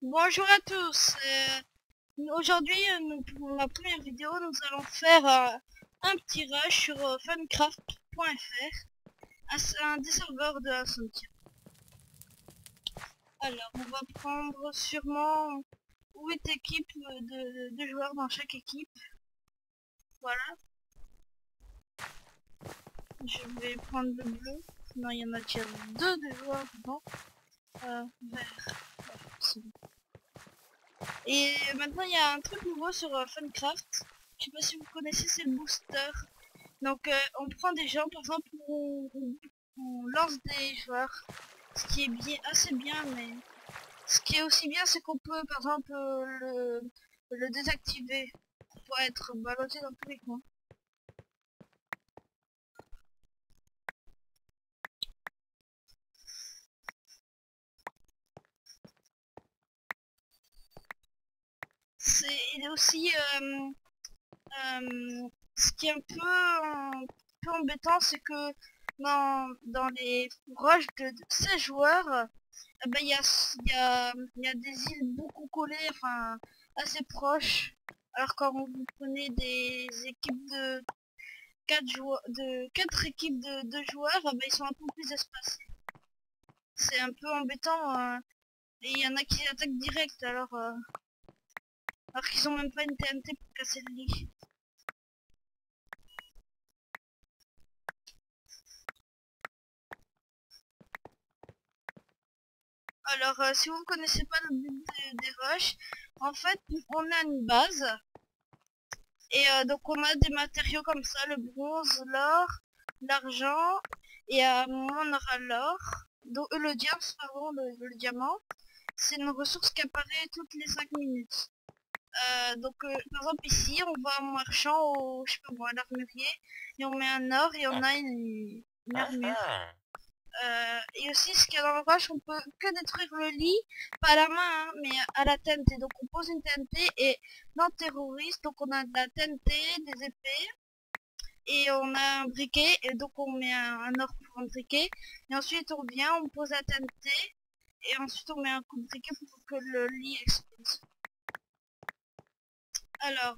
Bonjour à tous. Aujourd'hui, pour ma première vidéo, nous allons faire un petit rush sur funcraft.fr, un des serveurs de Insomnia. Alors, on va prendre sûrement 8 équipes de joueurs dans chaque équipe. Voilà. Je vais prendre le bleu. Non, il y en a déjà 2 de joueurs dedans. Vert. Voilà, c'est bon. Et maintenant il y a un truc nouveau sur Funcraft. Je sais pas si vous connaissez, c'est le booster. Donc on prend des gens, par exemple, on lance des joueurs. Ce qui est bien, assez bien, mais ce qui est aussi bien, c'est qu'on peut, par exemple, le désactiver pour être ballotté dans tous les coins. Il est aussi ce qui est un peu embêtant, c'est que dans les rushs de 16 joueurs, ben, il y a des îles beaucoup collées, enfin assez proches. Alors quand vous prenez des équipes de 4 joueurs, de 4 équipes de joueurs, ben, ils sont un peu plus espacés. C'est un peu embêtant, et il y en a qui attaquent direct, alors qu'ils ont même pas une TNT pour casser le lit. Alors, si vous ne connaissez pas le but des rushs, en fait, on a une base. Et donc, on a des matériaux comme ça, le bronze, l'or, l'argent. Et à un moment, on aura l'or. Donc, le diamant, pardon, le diamant. C'est une ressource qui apparaît toutes les 5 minutes. Donc, par exemple, ici, on va en marchant au, je sais pas moi, à l'armurier. Et on met un or et on a une armure. Et aussi, ce qu'il y a dans le rush, on peut que détruire le lit, pas à la main, hein, mais à la TNT. Donc on pose une TNT et dans terroriste, donc on a de la TNT, des épées, et on a un briquet, et donc on met un or pour un briquet. Et ensuite on vient, on pose la TNT, et ensuite on met un coup de briquet pour que le lit explose. Alors,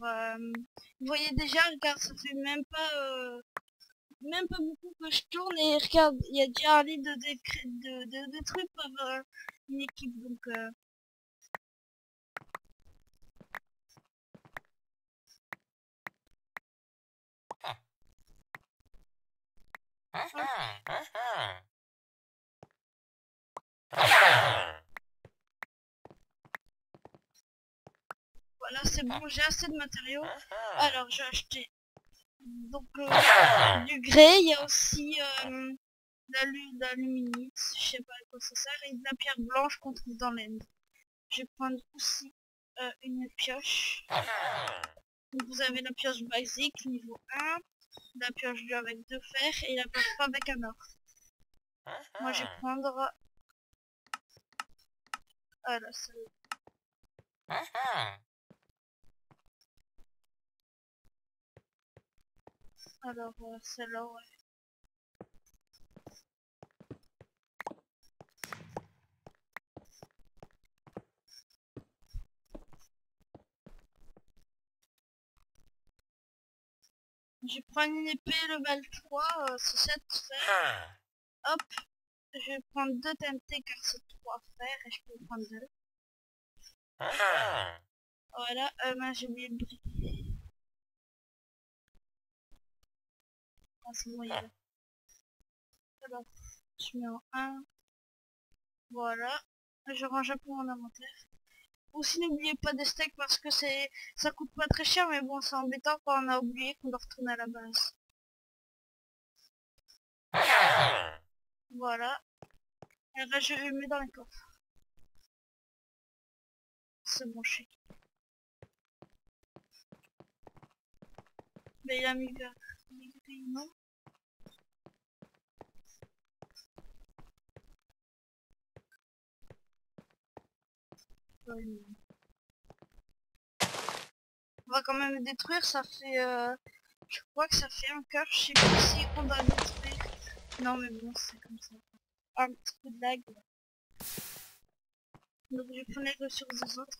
vous voyez déjà, regarde, ça fait même pas beaucoup que je tourne et regarde, il y a déjà un lit de détruit par une équipe, donc voilà, c'est bon, j'ai assez de matériaux. Alors, j'ai acheté donc du grès, il y a aussi de l'aluminium, je sais pas à quoi ça sert, et de la pierre blanche qu'on trouve dans l'End. Je vais prendre aussi une pioche. Donc, vous avez la pioche basique niveau 1, la pioche 2 avec 2 fers et la pioche 3 avec un or. Moi je vais prendre la seule. Alors celle-là, ouais. Je prends une épée level 3, c'est 7 fers. Hop, je vais prendre 2 TNT car c'est 3 fers et je peux prendre 2. Voilà, j'ai oublié le briquet. Ah c'est bon, il est là. Alors, je mets en 1. Voilà, je range un peu mon inventaire. Aussi n'oubliez pas des steaks parce que ça coûte pas très cher, mais bon c'est embêtant quand on a oublié qu'on doit retourner à la base. Voilà. Et là je le mets dans les coffres. C'est bon, je sais. Mais il a mis vert. Non. On va quand même le détruire, ça fait je crois que ça fait un cœur, je sais pas si on doit détruire. Non mais bon c'est comme ça. Un petit peu de lag. Donc je prends les ressources des autres.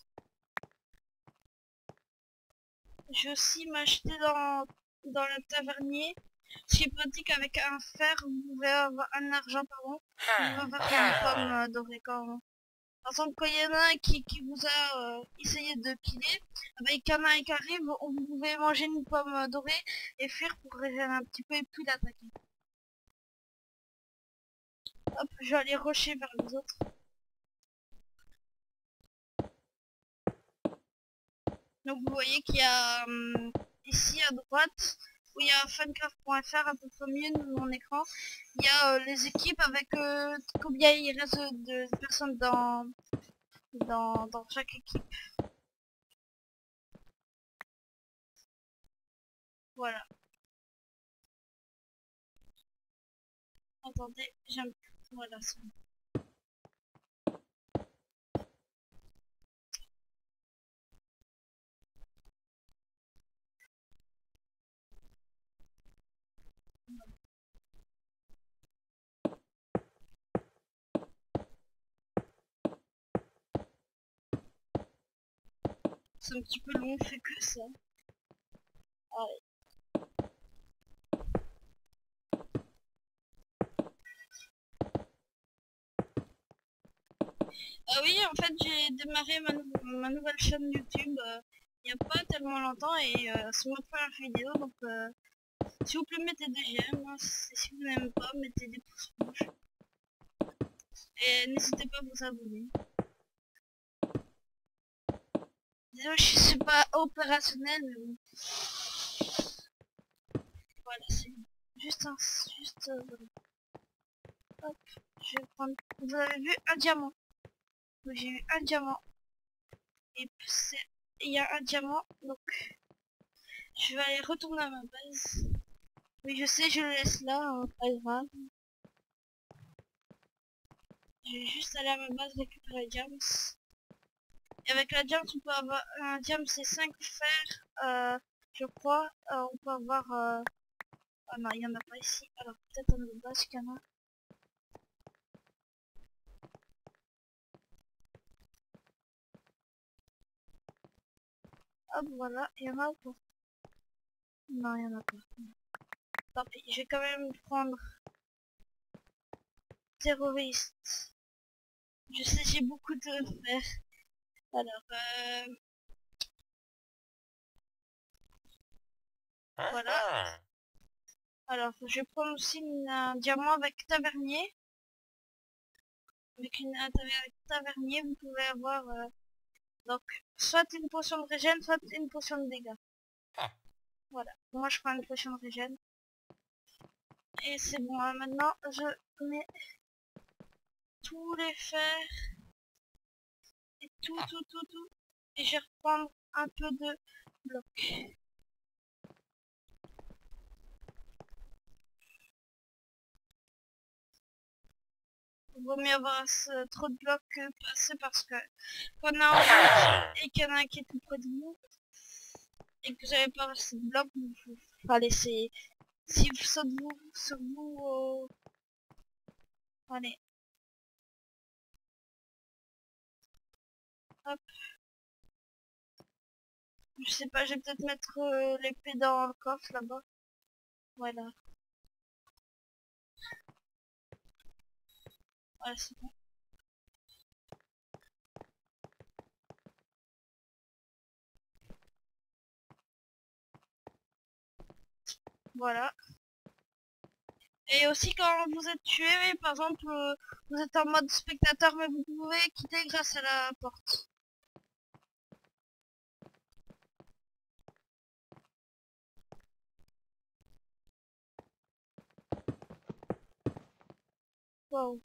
Je vais aussi m'acheter dans le tavernier. Ce qui est pratique avec un fer, vous pouvez avoir un argent, pardon. Vous pouvez avoir une pomme dorée quand. Par exemple, quand il y en a un qui vous a essayé de killer, avec un qui arrive, vous pouvez manger une pomme dorée et fuir pour régénérer un petit peu et puis l'attaquer. Hop, je vais aller rusher vers les autres. Donc vous voyez qu'il y a ici à droite, où il y a funcraft.fr à peu près mieux de mon écran, il y a les équipes avec combien il reste de personnes dans chaque équipe. Voilà. Attendez, j'aime. Voilà, c'est bon. C'est un petit peu long, on fait que ça. Allez. Ah oui, en fait, j'ai démarré ma nouvelle chaîne YouTube il n'y a pas tellement longtemps et c'est ma première vidéo, donc s'il vous plaît, mettez des j'aime, hein, si vous n'aimez pas, mettez des pouces rouges. Et n'hésitez pas à vous abonner. Désolé, je suis pas opérationnel, mais bon. Voilà, c'est juste un... Juste... hop, je vais prendre... Vous avez vu un diamant. Donc j'ai eu un diamant. Et il y a un diamant, donc je vais aller retourner à ma base. Oui, je sais, je le laisse là, hein, pas grave. Je vais juste aller à ma base récupérer diams. Et avec la diams, on peut avoir un diams, c'est 5 fer, je crois. On peut avoir... Ah non, il n'y en a pas ici. Alors peut-être en autre base qu'il y en a. Hop, voilà, il y en a ou pas? Non, il y en a pas. Tant pis, je vais quand même prendre terroriste. Je sais, j'ai beaucoup de fer. Alors, voilà. Alors, je vais prendre aussi un diamant avec tavernier. Avec avec tavernier, vous pouvez avoir donc soit une potion de régène, soit une potion de dégâts. Voilà. Moi, je prends une potion de régène. Et c'est bon. Maintenant, je mets tous les fers et tout. Et je vais reprendre un peu de blocs. Il vaut mieux avoir trop de blocs que passer parce que quand on a un bloc et qu'il y en a un qui est tout près de vous et que vous n'avez pas assez de blocs, vous allez essayer. Si vous sautez sur vous, allez. Hop. Je sais pas, je vais peut-être mettre l'épée dans le coffre là-bas. Voilà. Voilà, c'est bon. Voilà. Et aussi quand vous êtes tué, par exemple, vous êtes en mode spectateur, mais vous pouvez quitter grâce à la porte. Wow.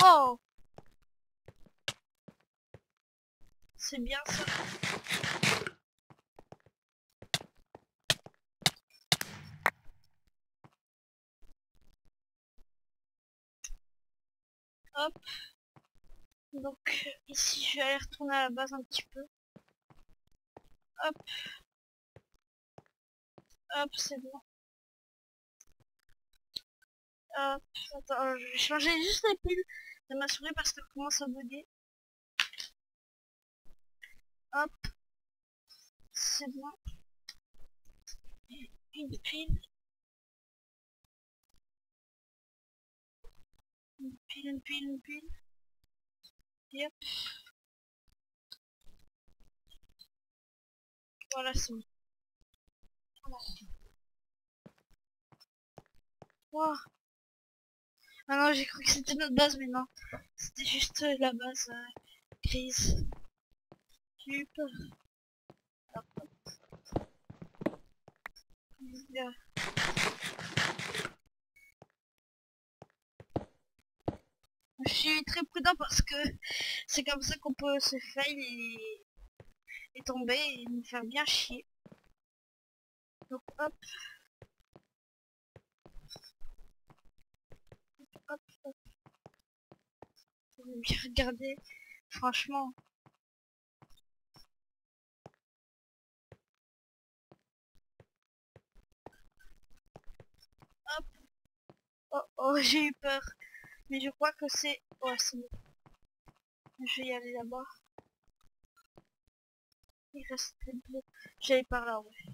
Wow. C'est bien ça. Hop. Donc ici je vais aller retourner à la base un petit peu. Hop. Hop, c'est bon. Attends, je vais changer juste les piles de ma souris parce qu'elle commence à bugger. Hop, c'est bon. Une pile. Une pile, une pile, une pile. Et hop. Voilà, c'est bon. Voilà. Wow. Ah non, j'ai cru que c'était notre base, mais non. C'était juste la base grise. J'ai eu peur. Hop, hop. Bien. Je suis très prudent parce que c'est comme ça qu'on peut se fail et tomber et nous faire bien chier. Donc hop, hop, hop. Faut bien regarder, franchement. Hop, oh, oh, j'ai eu peur. Mais je crois que c'est... Ouais, c'est bon. Je vais y aller là-bas. Il reste très peu. J'allais par là, ouais.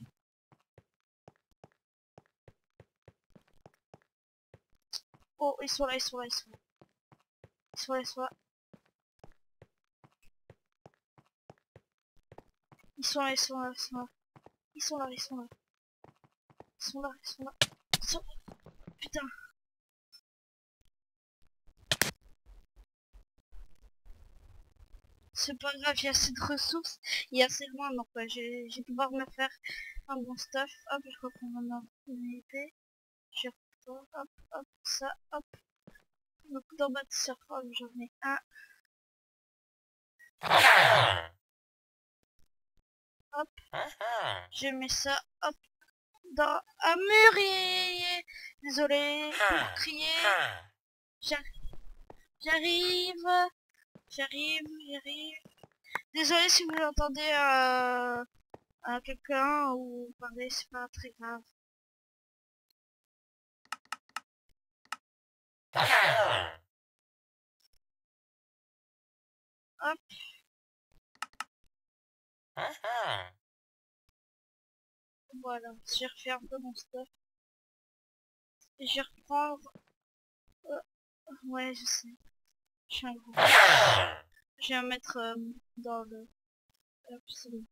Oh, ils sont là, ils sont là, ils sont là. Ils sont là, ils sont là. Ils sont là, ils sont là, ils sont là. Ils sont là, ils sont là. Ils sont là, ils sont là. Ils sont là. Putain. C'est pas grave, j'ai assez de ressources. Il est assez loin, donc ouais, j'ai pouvoir me faire un bon stuff. Hop, je reprends mon épée. Je reprends, hop, hop, ça, hop. Donc dans ma hop, j'en ai un. Hop, je mets ça, hop, dans un mur. Désolé pour crier. J'arrive, j'arrive. Désolé si vous entendez quelqu'un ou parler, c'est pas très grave. Hop. Voilà, j'ai refait un peu mon stuff. Et je vais reprendre... ouais, je sais. Je suis un gros. Je vais en mettre dans le... Hop, c'est bon.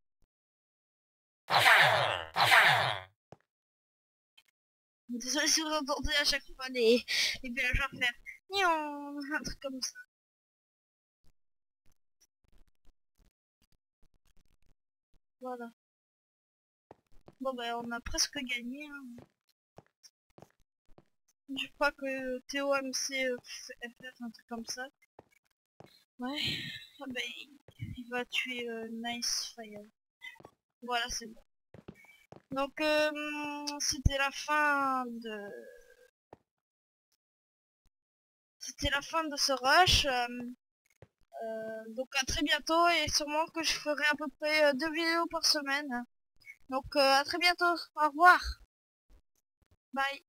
Désolé si vous entendez à chaque fois les villageois faire... Nion, un truc comme ça. Voilà. Bon bah on a presque gagné. Hein. Je crois que TOMC FF, un truc comme ça. Ouais. Ah bah il va tuer Nice Fire. Voilà, c'est bon. Donc c'était la fin de... C'était la fin de ce rush. Donc à très bientôt et sûrement que je ferai à peu près 2 vidéos par semaine. Donc à très bientôt. Au revoir. Bye.